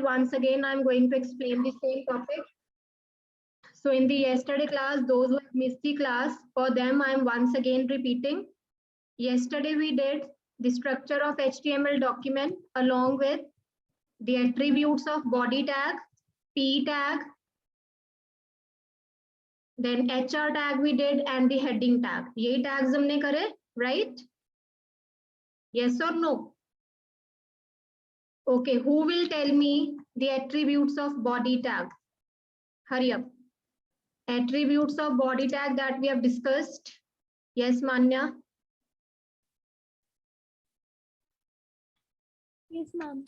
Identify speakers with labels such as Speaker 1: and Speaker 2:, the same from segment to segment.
Speaker 1: once again I'm going to explain the same topic. So in the yesterday class, those who missed the class, for them I am once again repeating. Yesterday we did the structure of HTML document along with the attributes of body tag, P tag, then HR tag we did, and the heading tag. ये tags हमने करे, right? Yes or no? Okay, who will tell me the attributes of body tag? Hurry up. Attributes of body tag that we have discussed. Yes, Manya.
Speaker 2: Yes, ma'am.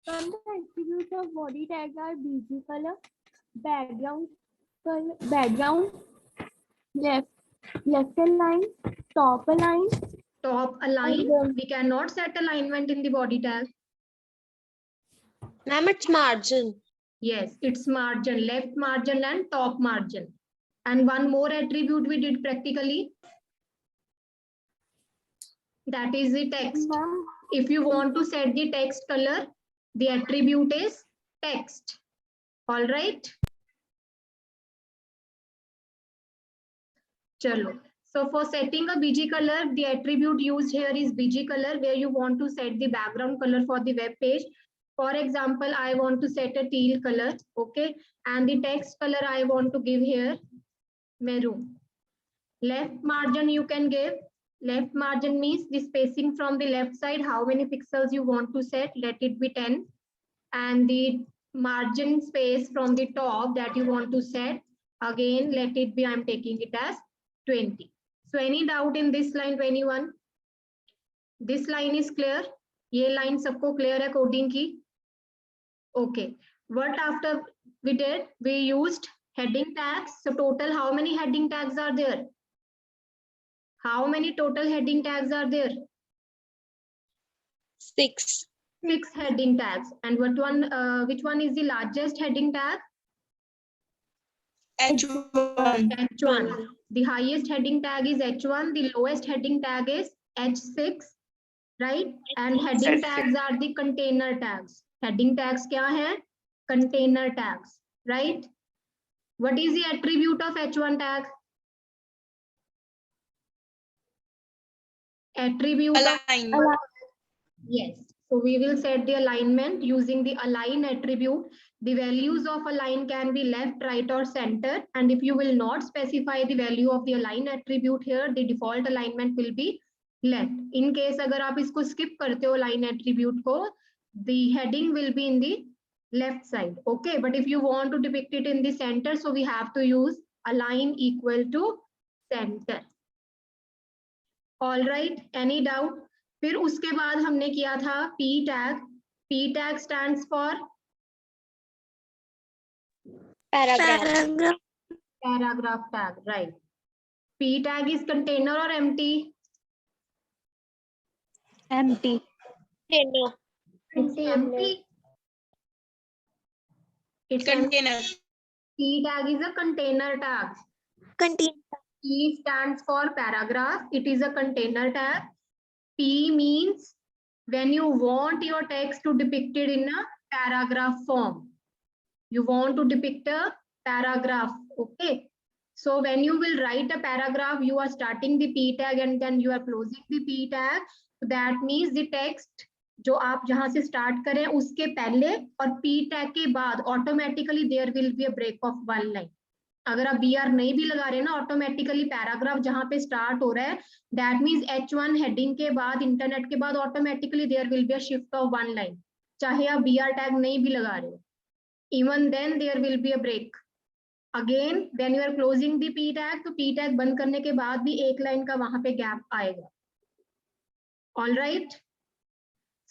Speaker 2: Some the attributes of body tag are BG color, background, left align, top align.
Speaker 1: Top align. We cannot set alignment in the body tag.
Speaker 3: Ma'am, it's margin.
Speaker 1: Yes, it's margin, left margin and top margin. And one more attribute we did practically. That is the text. If you want to set the text color, the attribute is text. All right. Chalo. So for setting a BG color, the attribute used here is BG color, where you want to set the background color for the web page. For example, I want to set a teal color, okay? And the text color I want to give here, maroon. Left margin you can give. Left margin means the spacing from the left side, how many pixels you want to set, let it be 10. And the margin space from the top that you want to set, again, let it be, I'm taking it as 20. So any doubt in this line 21? This line is clear? Ye line sabko clear hai coding ki? Okay. What after we did? We used heading tags. So total how many heading tags are there? How many total heading tags are there?
Speaker 3: 6.
Speaker 1: 6 heading tags. And which one is the largest heading tag?
Speaker 3: H1.
Speaker 1: H1. The highest heading tag is H1. The lowest heading tag is H6. Right? And heading tags are the container tags. Heading tags kya hai? Container tags. Right? What is the attribute of H1 tag? Attribute
Speaker 3: Align.
Speaker 1: Yes. So we will set the alignment using the align attribute. The values of align can be left, right, or center. And if you will not specify the value of the align attribute here, the default alignment will be left. In case agar aap isko skip karte ho align attribute ko, the heading will be in the left side. Okay. But if you want to depict it in the center, so we have to use align equal to center. All right. Any doubt? फिर उसके बाद हमने किया था P tag. P tag stands for
Speaker 3: Paragraph.
Speaker 1: paragraph tag, right? P tag is container or empty?
Speaker 2: Empty.
Speaker 3: Container.
Speaker 1: It's empty. It's
Speaker 3: Container.
Speaker 1: P tag is a container tag.
Speaker 3: Container.
Speaker 1: P stands for paragraph. It is a container tag. P means when you want your text to depict it in a paragraph form. You want to depict a paragraph. Okay. So when you will write a paragraph, you are starting the P tag and then you are closing the P tag. So that means the text जो आप जहां से start करें उसके पहले और P tag के बाद automatically there will be a break of one line. अगर आप BR नहीं भी लगा रहे ना, ऑटोमेटिकली पैराग्राफ जहां पे स्टार्ट हो रहा है, दैट मींस H1 हेडिंग के बाद इंटरनेट के बाद automatically there will be a shift of one line, चाहे आप BR टैग नहीं भी लगा रहे हो. Even then there will be a break. Again when you are closing the P tag, तो P टैग बंद करने के बाद भी एक लाइन का वहां पे गैप आएगा. All right.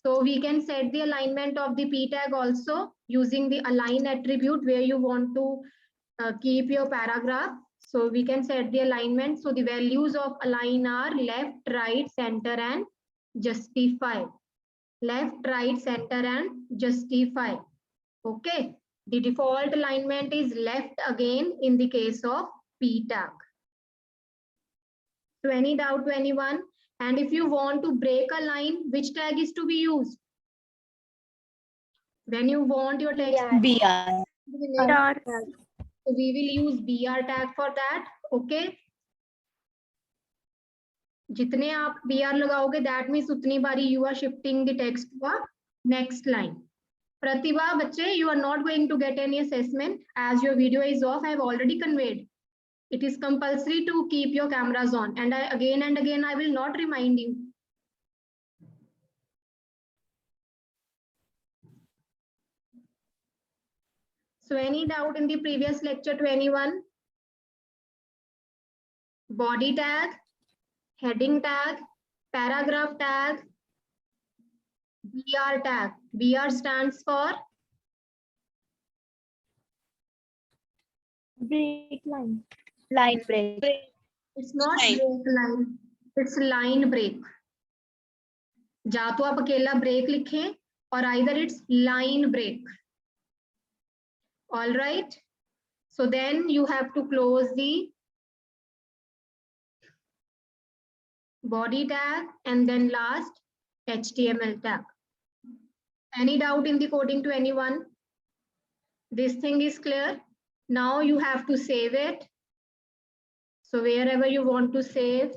Speaker 1: So we can set the alignment of the P tag also using the align attribute where you want to keep your paragraph. So we can set the alignment. So the values of align are left, right, center, and justify. Left, right, center, and justify. Okay. The default alignment is left again in the case of P tag. So any doubt to anyone? And if you want to break a line, which tag is to be used? When you want your text,
Speaker 3: BR.
Speaker 1: so we will use BR tag for that. Okay. जितने आप BR लगाओगे, that means उतनी बारी you are shifting the text to a next line. Pratibha, बच्चे, you are not going to get any assessment as your video is off. I have already conveyed. It is compulsory to keep your cameras on, and again and again I will not remind you. So any doubt in the previous lecture to anyone? Body tag, heading tag, paragraph tag, BR tag. BR stands for
Speaker 2: break line.
Speaker 3: Line break.
Speaker 1: it's not break line, it's line break. या तो आप अकेला break लिखें or either it's line break. All right. So then you have to close the body tag and then last HTML tag. Any doubt in the coding to anyone? This thing is clear. Now you have to save it. So wherever you want to save,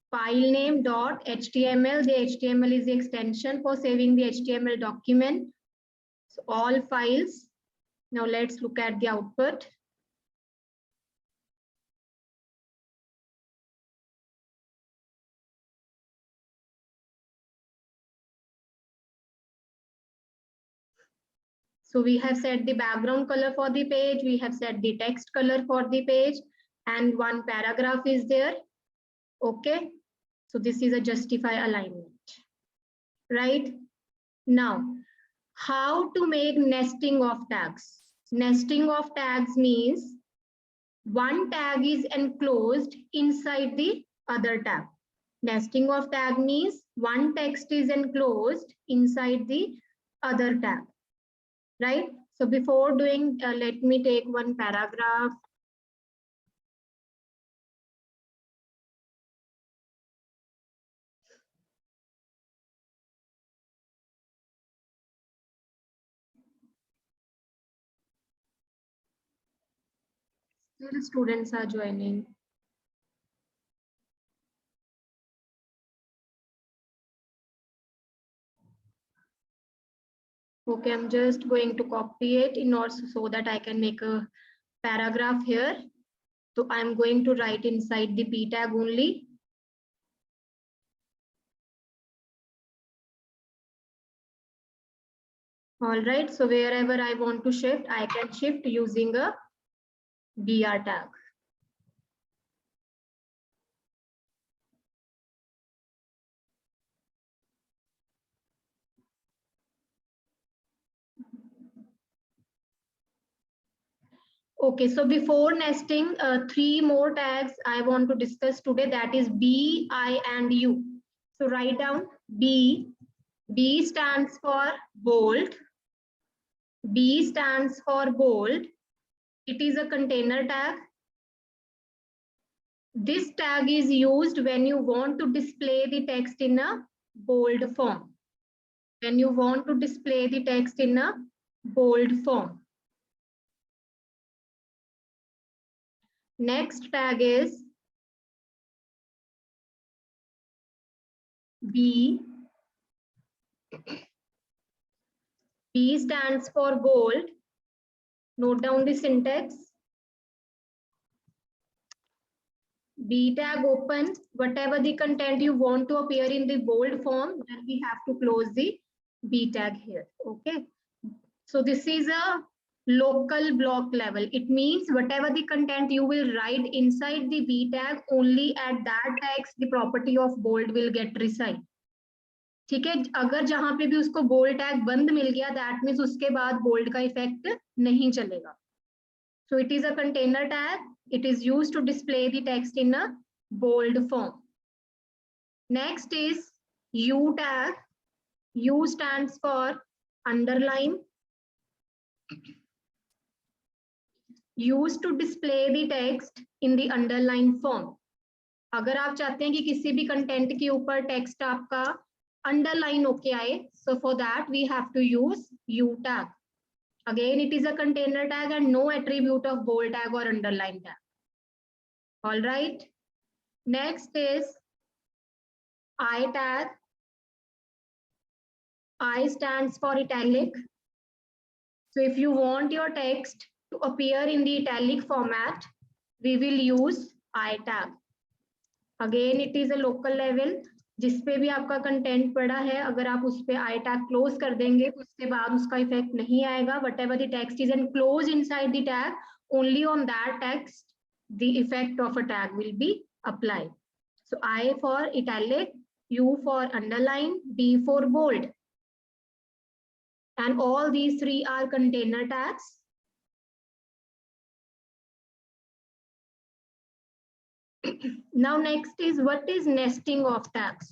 Speaker 1: file name .html, the HTML is the extension for saving the HTML document. So all files. Now let's look at the output. So we have set the background color for the page. We have set the text color for the page, and one paragraph is there. Okay. So this is a justify alignment, right? Now, how to make nesting of tags? Nesting of tags means one tag is enclosed inside the other tag. Nesting of tag means one text is enclosed inside the other tag. Right? So before doing, let me take one paragraph. Still students are joining. Okay, I'm just going to copy it in order so that I can make a paragraph here. So I'm going to write inside the P tag only. All right, so wherever I want to shift, I can shift using a BR tag. Okay, so before nesting, three more tags I want to discuss today, that is B, I, and U. So write down B. B stands for bold. B stands for bold. It is a container tag. This tag is used when you want to display the text in a bold form. When you want to display the text in a bold form. Next tag is B. B stands for bold. Note down the syntax. B tag open, whatever the content you want to appear in the bold form, then we have to close the B tag here. Okay. So this is a local block level. It means whatever the content you will write inside the B tag, only at that text the property of bold will get reside. ठीक है, अगर जहां पे भी उसको bold tag बंद मिल गया, that means उसके बाद बोल्ड का इफेक्ट नहीं चलेगा. So it is a container tag. It is used to display the text in a bold form. Next is U tag. U stands for underline. Used to display the text in the underline form. अगर आप चाहते हैं कि किसी भी content के ऊपर text आपका अंडरलाइन होके आए, so for that we have to use U tag. Again, it is a container tag and no attribute of bold tag or underline tag. All right. Next is I tag. I stands for italic. So if you want your text to appear in the italic format, we will use I tag. Again, it is a local level. जिस पे भी आपका content पड़ा है, अगर आप उस पे आई टैग क्लोज कर देंगे, उसके बाद उसका इफेक्ट नहीं आएगा. Whatever the text is enclosed inside the tag, only on that text the effect of a tag will be applied. So I for italic, U for underline, B for bold. And all these three are container tags. Now next is, what is nesting of tags?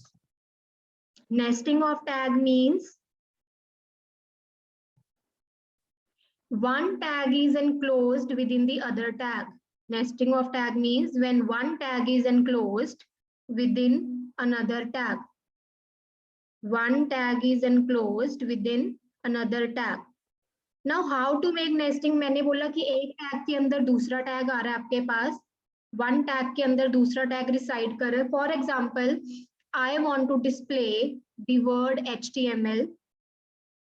Speaker 1: Nesting of tag means one tag is enclosed within the other tag. Nesting of tag means when one tag is enclosed within another tag. One tag is enclosed within another tag. Now how to make nesting? मैंने बोला कि एक tag के अंदर दूसरा tag आ रहा है आपके पास, one tag के अंदर दूसरा tag reside कर रहा है. For example, I want to display the word HTML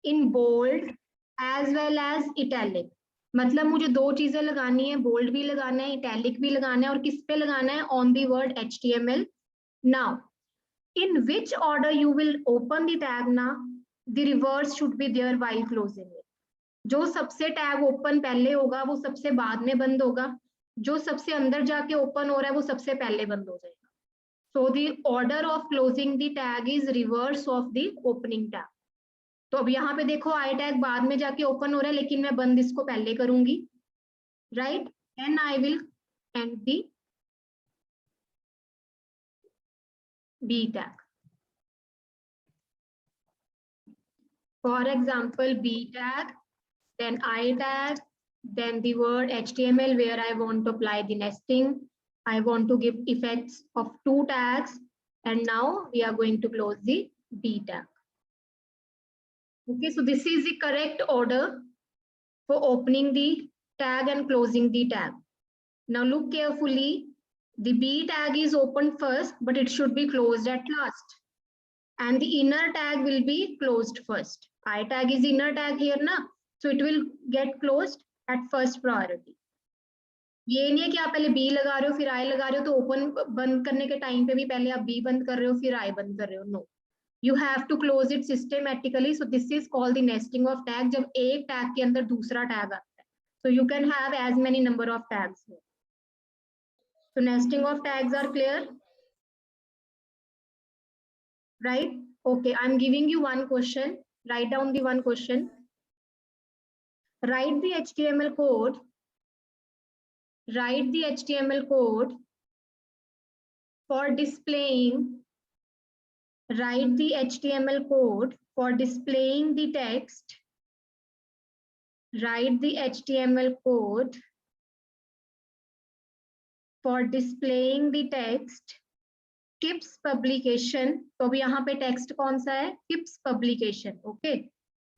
Speaker 1: in bold as well as italic. मतलब मुझे दो चीजें लगानी है, bold भी लगाना है, italic भी लगाना है, और किस पे लगाना है? On the word HTML. Now, in which order you will open the tag now? The reverse should be there while closing it. जो सबसे टैग ओपन पहले होगा वो सबसे बाद में बंद होगा, जो सबसे अंदर जाके ओपन हो रहा है वो सबसे पहले बंद हो जाएगा. So the order of closing the tag is reverse of the opening tag. तो अब यहाँ पे देखो आई टैग बाद में जाके ओपन हो रहा है, लेकिन मैं बंद इसको पहले करूंगी, right? And I will and the B tag. For example, B tag, then I tag, then the word HTML where I want to apply the nesting. I want to give effects of two tags, and now we are going to close the B tag. Okay, so this is the correct order for opening the tag and closing the tag. Now look carefully. The B tag is opened first, but it should be closed at last. And the inner tag will be closed first. I tag is inner tag here na, so it will get closed at first priority. ये नहीं है कि आप पहले B लगा रहे हो फिर I लगा रहे हो, तो ओपन बंद करने के टाइम पे भी पहले आप B बंद कर रहे हो फिर I बंद कर रहे हो. No, you have to close it systematically. So this is called the nesting of tag. जब एक tag के अंदर दूसरा tag आता है, so you can have as many number of tags here. So nesting of tags are clear, right? Okay, I'm giving you one question. Write down the one question. Write the HTML code. Write the HTML code for displaying. Write the HTML code for displaying the text. Write the HTML code for displaying the text. KIPS publication. तो अभी यहाँ पे text कौन सा है? KIPS publication. Okay.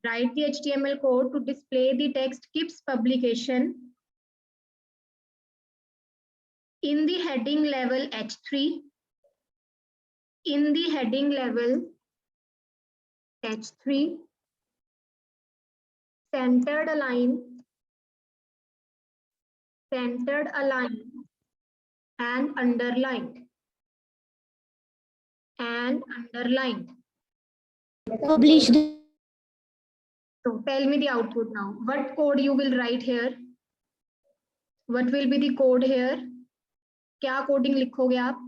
Speaker 1: Write the HTML code to display the text KIPS publication in the heading level H3. In the heading level H3, centered align, and underlined.
Speaker 2: Published.
Speaker 1: So tell me the output now. What code you will write here? What will be the code here? क्या coding लिखोगे आप?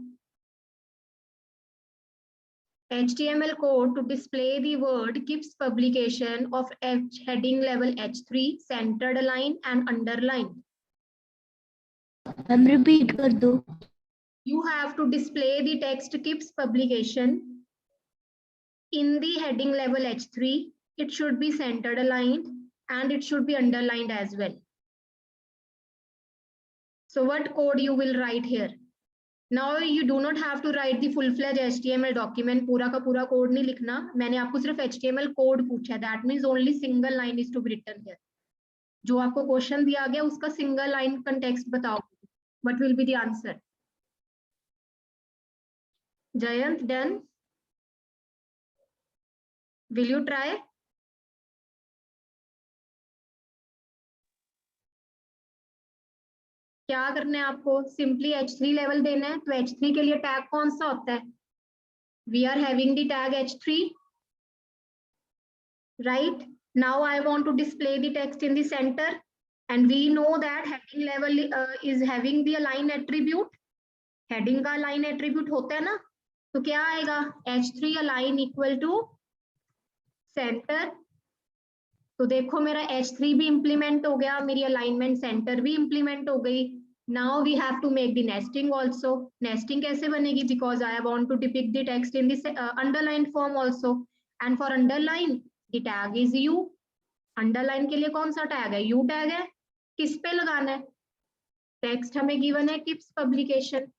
Speaker 1: HTML code to display the word KIPS publication of heading level H3, centered align and underlined.
Speaker 2: हम repeat कर दो.
Speaker 1: You have to display the text KIPS publication in the heading level H3. It should be centered aligned and it should be underlined as well. So what code you will write here? Now you do not have to write the full-fledged HTML document. पूरा का पूरा code नहीं लिखना. मैंने आपको सिर्फ HTML code पूछा है. That means only single line is to be written here. जो आपको क्वेश्चन दिया गया उसका सिंगल लाइन कंटेक्स्ट बताओ, what will be the answer? Jayant, done? Will you try? क्या करना है आपको? सिंपली H3 लेवल देना है। तो H3 के लिए टैग कौन सा होता है? We are having the tag H3, right? Now I want to display the text in the center, and we know that heading level is having the align attribute. Heading का align attribute होता है ना, तो क्या आएगा? H3 align equal to center. तो देखो मेरा H3 भी implement हो गया, मेरी alignment center भी implement हो गई. Now we have to make the nesting also. Nesting कैसे बनेगी? Because I want to depict the text in this underlined form also. And for underline, the tag is U. Underline के लिए कौन सा tag है? You tag है. किस पे लगाना है? टेक्स्ट हमें गिवन है किप्स publication.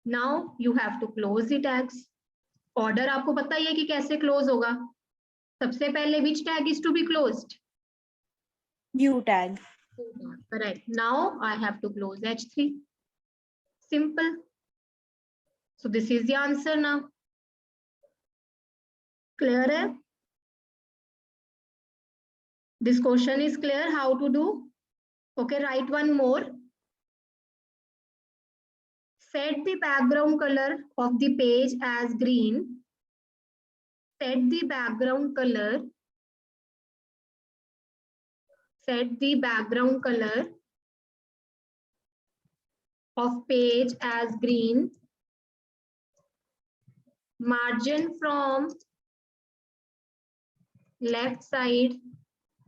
Speaker 1: Now you have to close the tags. Order आपको पता ही है कि कैसे क्लोज होगा. सबसे पहले which tag is to be closed?
Speaker 3: U tag.
Speaker 1: Correct. Now I have to close H3. Simple. So this is the answer now. Clear है? This question is clear how to do. Okay, write one more. Set the background color of the page as green. Set the background color. Set the background color of page as green. Margin from left side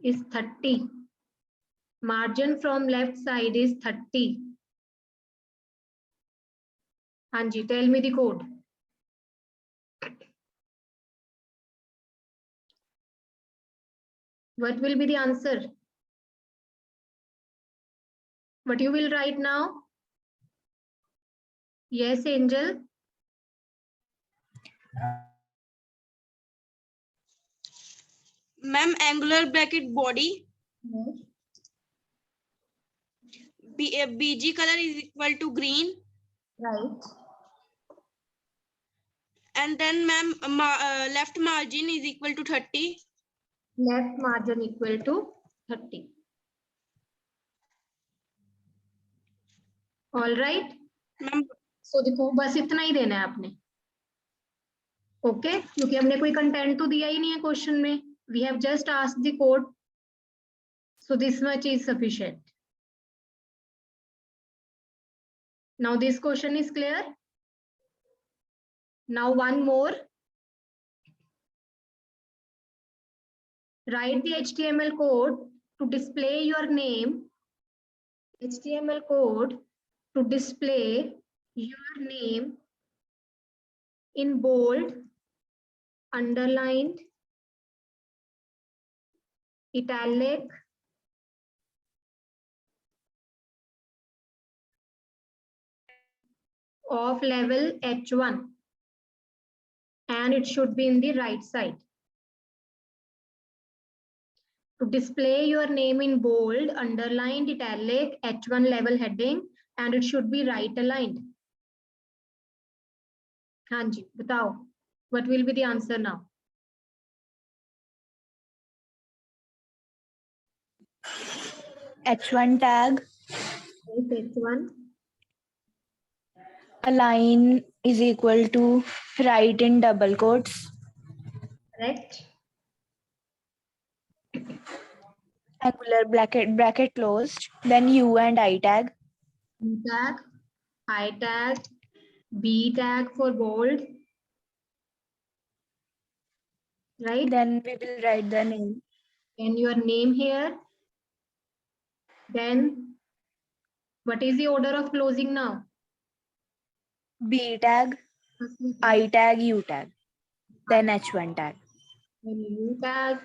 Speaker 1: is 30. Margin from left side is 30. Anji, tell me the code. What will be the answer? What you will write now? Yes, Angel.
Speaker 4: Ma'am, angular bracket body. BG color is equal to green.
Speaker 1: Right.
Speaker 4: And then ma'am, left margin is equal to 30.
Speaker 1: Left margin equal to 30. All right.
Speaker 4: Ma'am,
Speaker 1: So देखो बस इतना ही देना है आपने. Okay, क्योंकि हमने कोई content तो दिया ही नहीं है क्वेश्चन में. We have just asked the code. So this much is sufficient. Now this question is clear. Now one more. Write the HTML code to display your name. HTML code to display your name in bold, underlined, italic, of level H1, and it should be in the right side. To display your name in bold, underlined, italic, H1 level heading, and it should be right aligned. हाँ जी, बताओ. What will be the answer now?
Speaker 3: H1 tag.
Speaker 1: Yes, H1.
Speaker 3: Align is equal to right in double quotes.
Speaker 1: Correct.
Speaker 3: Angular bracket closed. Then U and I tag.
Speaker 1: U tag, I tag, B tag for bold. Right?
Speaker 3: Then we will write the name.
Speaker 1: And your name here. Then what is the order of closing now?
Speaker 3: B tag, I tag, U tag. Then H1 tag.
Speaker 1: Then U tag,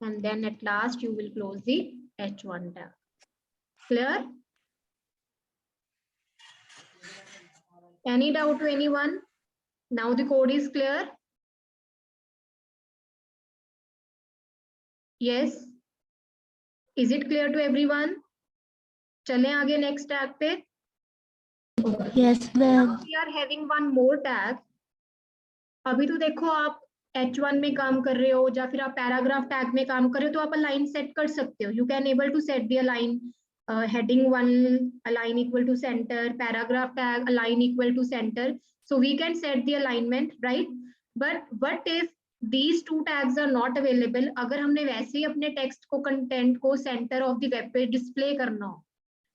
Speaker 1: and then at last you will close the H1 tag. Clear? Any doubt to anyone? Now the code is clear. Yes. Is it clear to everyone? चलें आगे next tag पे.
Speaker 2: Yes, ma'am.
Speaker 1: We are having one more tag. अभी तो देखो आप H1 में काम कर रहे हो या फिर आप पैराग्राफ टैग में काम कर रहे हो तो आप अलाइन सेट कर सकते हो. You can able to set the align heading 1 align equal to center, paragraph tag align equal to center. So we can set the alignment, right? But what if these two tags are not available? अगर हमने वैसे ही अपने text को content को centre of the web page display करना हो.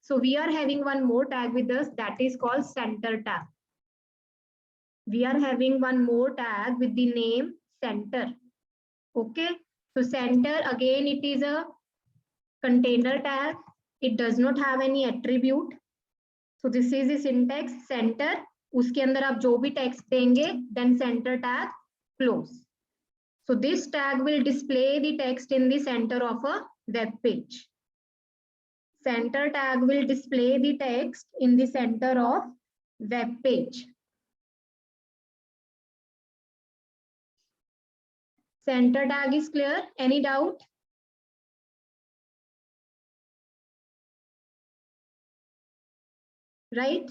Speaker 1: So we are having one more tag with us that is called center tag. We are having one more tag with the name center. Okay, so center again it is a container tag. It does not have any attribute. So this is the syntax center. उसके अंदर आप जो भी text देंगे then center tag close. So this tag will display the text in the center of a web page. Center tag will display the text in the center of web page. Center tag is clear. Any doubt? Right?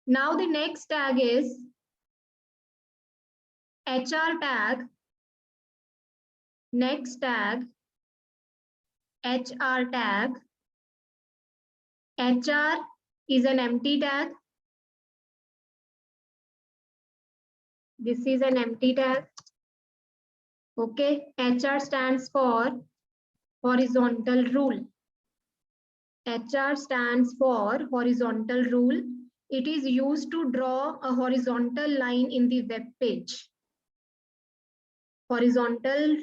Speaker 1: Now the next tag is HR tag. Next tag, HR tag. HR is an empty tag. This is an empty tag. Okay, HR stands for horizontal rule. HR stands for horizontal rule. It is used to draw a horizontal line in the web page. Horizontal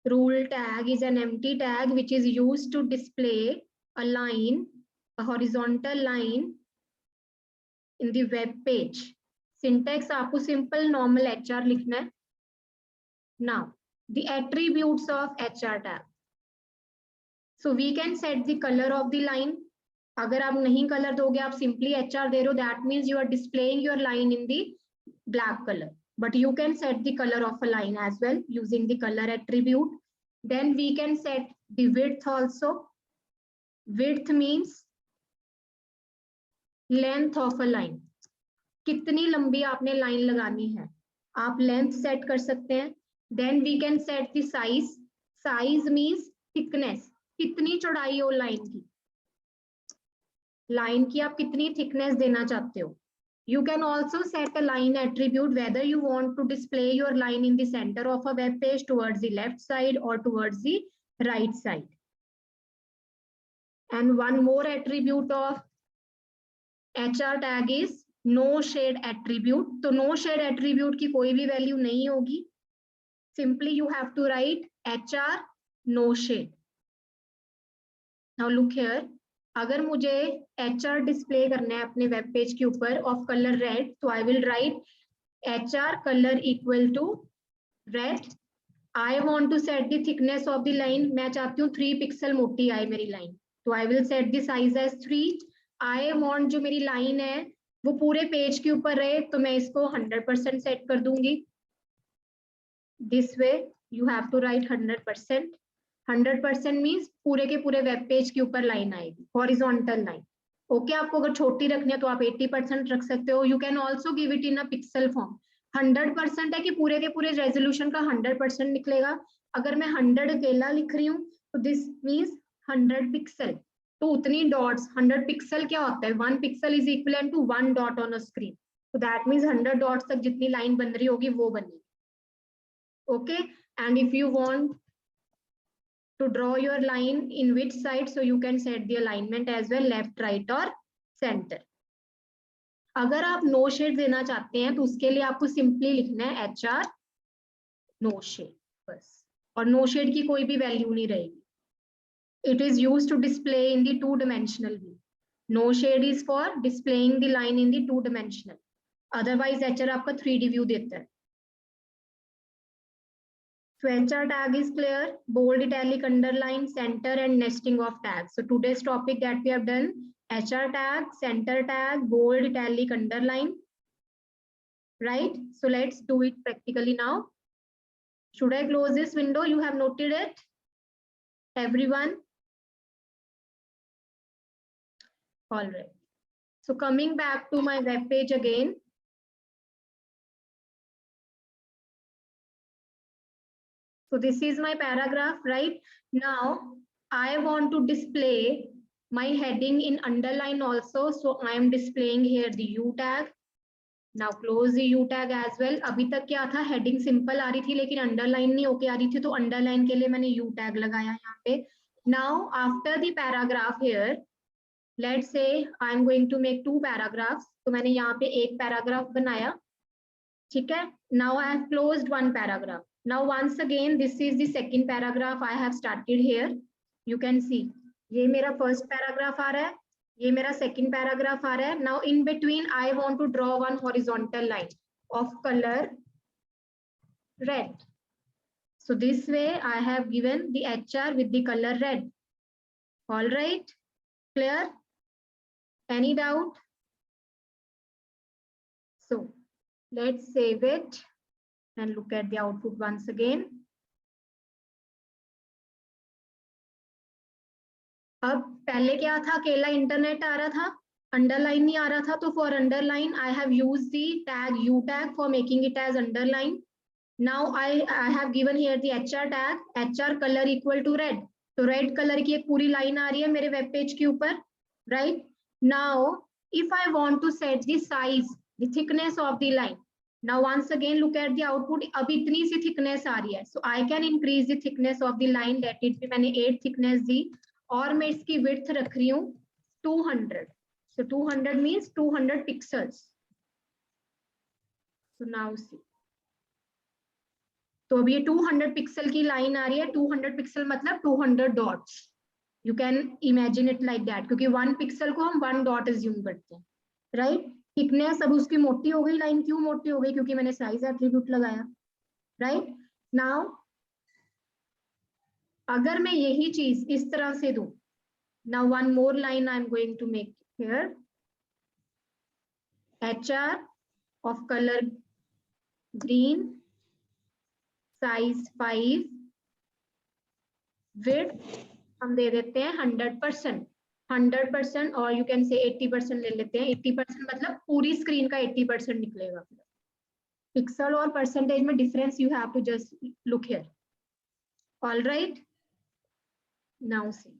Speaker 1: rule tag is an empty tag which is used to display a line, a horizontal line in the web page. Syntax आपको simple normal HR लिखना है. Now, the attributes of HR tag. So we can set the color of the line. अगर आप नहीं color दोगे, आप simply HR दे रहे हो, that means you are displaying your line in the black color. But you can set the color of a line as well using the color attribute. Then we can set the width also. Width means length of a line. कितनी लंबी आपने line लगानी है, आप length set कर सकते हैं. Then we can set the size. Size means thickness. कितनी चौड़ाई हो लाइन की, लाइन की आप कितनी थिकनेस देना चाहते हो. You can also set a line attribute whether you want to display your line in the center of a web page towards the left side or towards the right side. And one more attribute of HR tag is no shade attribute. तो no shade attribute की कोई भी value नहीं होगी. Simply you have to write HR no shade. Now look here. अगर मुझे HR display करना है अपने वेब पेज के ऊपर ऑफ कलर रेड, तो I will write HR colour equal to red. I want to set the thickness of the line. मैं चाहती हूँ 3 पिक्सल मोटी आए मेरी लाइन, तो I will set the size as 3. I want जो मेरी लाइन है वो पूरे पेज के ऊपर रहे, तो मैं इसको 100% सेट कर दूंगी. This way you have to write 100%. 100% means पूरे के पूरे वेब पेज के ऊपर लाइन आएगी, हॉरिजॉन्टल लाइन. ओके, आपको अगर छोटी रखनी है तो आप 80% रख सकते हो. You can also give it in a pixel form. 100% है कि पूरे के पूरे रेजोल्यूशन का 100% निकलेगा. अगर मैं 100 अकेला लिख रही हूँ तो दिस मीन्स 100 पिक्सल. तो उतनी डॉट्स, 100 पिक्सल क्या होता है, 1 pixel is equal to 1 dot on a screen. तो दैट मीन्स 100 डॉट्स तक जितनी लाइन बन रही होगी वो बनेगी. Okay, and if you want to draw your line in which side, so you can set the alignment as well, left, right or center. अगर आप no shade देना चाहते हैं तो उसके लिए आपको simply लिखना है HR no shade बस, और no shade की कोई भी वैल्यू नहीं रहेगी. It is used to display in the 2-dimensional view. No shade is for displaying the line in the 2-dimensional. Otherwise HR आपका 3D view देता है. So HR tag is clear, bold, italic, underline, center and nesting of tags. So today's topic that we have done, HR tag, center tag, bold, italic, underline, right? So let's do it practically now. Should I close this window? You have noted it, everyone? All right. So coming back to my web page again. So this is my paragraph, right? Now I want to display my heading in underline also. So I am displaying here the U tag. Now close the U tag as well. अभी तक क्या था, heading simple आ रही थी लेकिन underline नहीं होके आ रही थी, तो underline के लिए मैंने U tag लगाया यहाँ पे. Now after the paragraph here, let's say I am going to make 2 paragraphs. तो मैंने यहाँ पे एक paragraph बनाया, ठीक है. Now I have closed 1 paragraph. Now once again this is the second paragraph I have started here. You can see ये मेरा first paragraph आ रहा है, ये मेरा second paragraph आ रहा है. Now in between I want to draw one horizontal line of color red. So this way I have given the HR with the color red. All right, clear? Any doubt? So let's save it and look at the output once again. अब पहले क्या था, अकेला internet आ रहा था, underline नहीं आ रहा था. तो for underline I have used the tag U tag for making it as underline. Now I have given here the HR tag, HR color equal to red. तो रेड कलर की एक पूरी लाइन आ रही है मेरे वेब पेज के ऊपर, right. Now if I want to set the size, the thickness of the line. Now once again look at the output. अब इतनी सी थिकनेस आ रही है, so I can increase the thickness of the line. Let it be, मैंने 8 thickness दी और मैं इसकी width रख रही हूँ 200. So 200 means 200 pixels. So now see. तो अब ये 200 पिक्सल की लाइन आ रही है. 200 पिक्सल मतलब 200 dots. You can imagine it like that, क्योंकि 1 पिक्सल को हम 1 डॉट assume करते हैं, राइट. थिकनेस अब उसकी मोटी हो गई लाइन. क्यों मोटी हो गई? क्योंकि मैंने साइज एट्रीब्यूट लगाया, राइट. नाउ अगर मैं यही चीज इस तरह से दूं, now one more line I am going to make here. HR of color green, size 5, width हम दे देते हैं 100%. 100% और यू कैन से 80% ले लेते हैं. 80% मतलब पूरी स्क्रीन का 80% निकलेगा. पिक्सल और परसेंटेज में difference you have to just look here. All right, now see,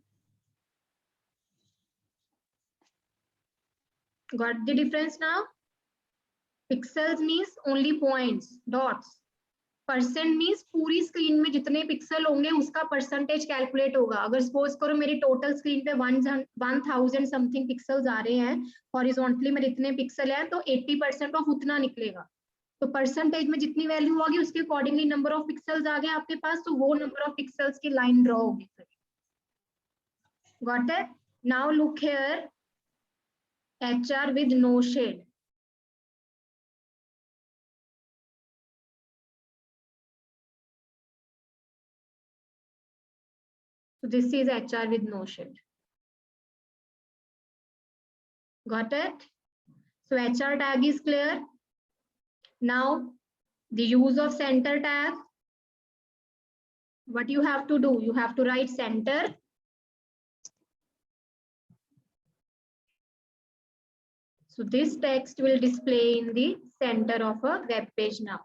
Speaker 1: got the difference now. Pixels means only points, dots. Percent means पूरी स्क्रीन में जितने पिक्सल होंगे उसका परसेंटेज कैलकुलेट होगा. अगर सपोज करो मेरी टोटल स्क्रीन पे 1000 समथिंग पिक्सल्स आ रहे हैं, हॉरिजॉन्टली में इतने पिक्सल हैं, तो 80% ऑफ उतना निकलेगा. तो परसेंटेज में जितनी वैल्यू होगी उसके अकॉर्डिंगली नंबर ऑफ पिक्सल्स आ गए आपके पास, तो वो नंबर ऑफ पिक्सल्स की लाइन ड्रॉ होगी. Got it? Now look here, HR with no shade. So this is HR with no shade. Got it? So HR tag is clear. Now the use of center tag. What you have to do? You have to write center. So this text will display in the center of a web page now.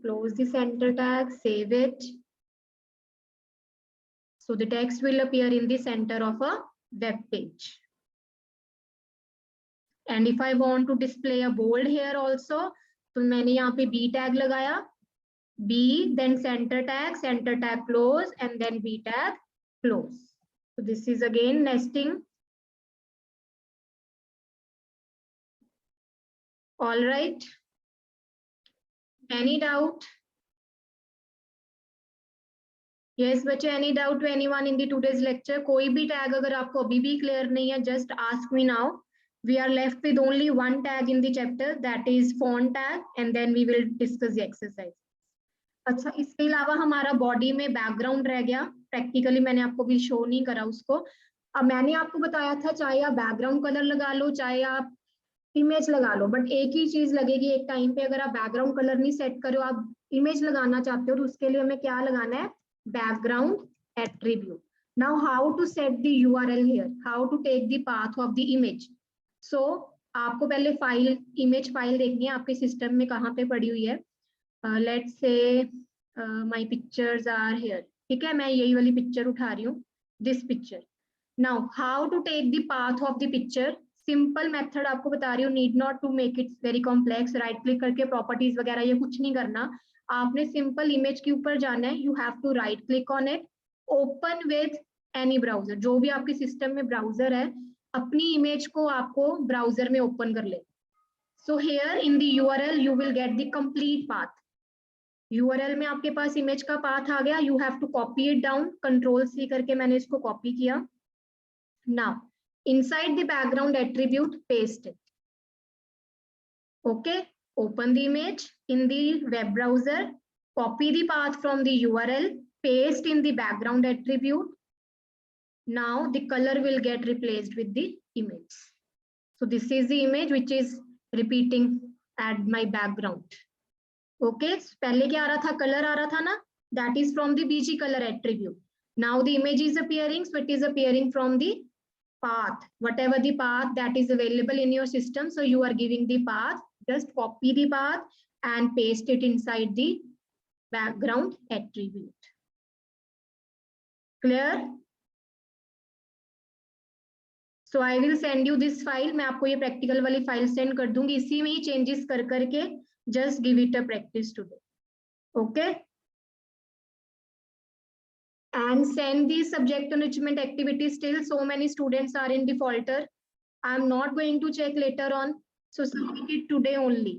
Speaker 1: Close the center tag, save it. So the text will appear in the center of a web page. And if I want to display a bold here also, तो मैंने यहाँ पे B tag लगाया, B, then center tag close, and then B tag close. So this is again nesting. All right. Any doubt? Yes बच्चे, any doubt to anyone in the today's lecture? कोई भी tag अगर आपको अभी भी clear नहीं है, just ask me now. We are left with only one tag in the chapter, that is font tag, and then we will discuss the exercise. अच्छा, इसके अलावा हमारा बॉडी में बैकग्राउंड रह गया. प्रैक्टिकली मैंने आपको भी शो नहीं करा उसको. अब मैंने आपको बताया था चाहे आप बैकग्राउंड कलर लगा लो, चाहे आप इमेज लगा लो, बट एक ही चीज लगेगी एक टाइम पे. अगर आप बैकग्राउंड कलर नहीं सेट करो, आप इमेज लगाना चाहते हो, तो उसके लिए हमें क्या लगाना है? Background attribute. Now, how to set the URL here? How to take the path of the image? So, आपको पहले फाइल इमेज फाइल देखनी है आपके सिस्टम में कहाँ पे पड़ी हुई है. Let's say my pictures are here. ठीक है, मैं यही वाली पिक्चर उठा रही हूँ. This picture. Now, how to take the path of the picture? Simple method आपको बता रही हूँ. Need not to make it very complex. Right click करके प्रॉपर्टीज वगैरह ये कुछ नहीं करना. आपने सिंपल इमेज के ऊपर जाना है. You have to right click on it, open with any browser. जो भी आपके सिस्टम में ब्राउजर है, अपनी इमेज को आपको ब्राउजर में ओपन कर ले. So here in the URL you will get the complete path. URL में आपके पास इमेज का पाथ आ गया. You have to copy it down. Control C करके मैंने इसको कॉपी किया. Now inside the background attribute, paste it. Okay, open the image in the web browser, copy the path from the URL, paste in the background attribute. Now the color will get replaced with the image. So this is the image which is repeating at my background. Okay, पहले क्या आ रहा था? color आ रहा था ना? That is from the bg color attribute. Now the image is appearing, so it is appearing from the path, whatever the path that is available in your system. So you are giving the path, just copy the path and paste it inside the background attribute. Clear? So I will send you this file. मैं आपको ये practical वाली file send कर दूंगी. इसी में ही changes कर करके just give it a practice today. Okay? And send the subject enrichment activities. Still so many students are in defaulter. I'm not going to check later on, so submit it today only.